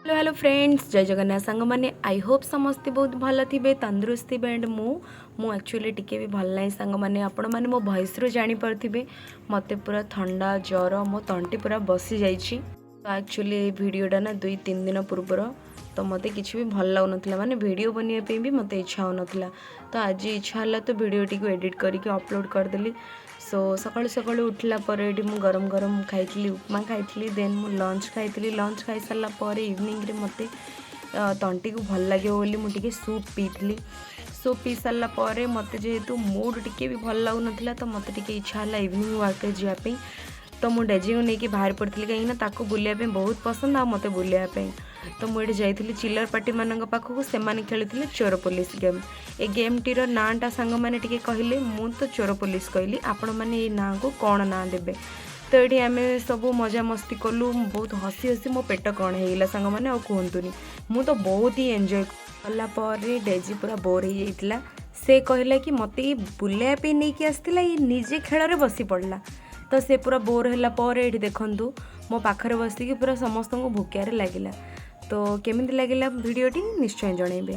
Hello hello friends, जय जगन्नाथ सांग मैंने आई होप समस्ते बहुत भल थे तंदुरुस्त थे एंड मु एक्चुअली टिके भी भल ना सांग मैंने आपण मैंने मो वॉइस रू जानीपे मत पूरा ठंडा ज्वर मो तंटी पूरा बसी जाइए। तो एक्चुअली वीडियोटा ना 2-3 दिन पूर्वर तो मत कि भी भल लगुन माने वीडियो बनवाई भी मत इच्छा होना। तो आज इच्छा है तो वीडियोटी को एडिट करके अपलोड करदेली। सो सकाळु सकाळु उठला पर ये मु गरम गरम खाई उपमा खाई देन मु लंच खाई लंच खाई सारा पर इवनिंग रे मते तंटी को भल लगे बोली मुझे सूप पीली। सूप पी सारा पर मत जेहेतु मूड टिके भी भल लगुन तो मत टिके इच्छा है इवनिंग वाक जावाई। तो मुझे डेजी को लेकिन बाहर पड़ी कहीं बुलाया बहुत पसंद आ मत बुलायापी। तो मुझे जाइली चिल्लर पार्टी मान पाखक से खेलुले चोर पुलिस गेम। ए गेम टीर नाटा सांग मैंने टी कहले मु तो चोर पुलिस कहली आपण मैंने ना को कौन ना देवे। तो ये आम सब मजा मस्ती कलु बहुत हसी हसी मो पेट कौन होगा सांग मैंने आ कहतुनि मु तो बहुत ही एंजॉय कलापर डेजी पूरा बोर हो जाता। से कहला कि मत बुलायापी नहीं कि आसला ये निजे खेल में बसी पड़ा। तो से पूरा बोर है ये देखूँ मो पाखरे बसिकी पूरा समस्त भूकियार लगे। तो केमिति लगिला वीडियोटी निश्चय जनइबे।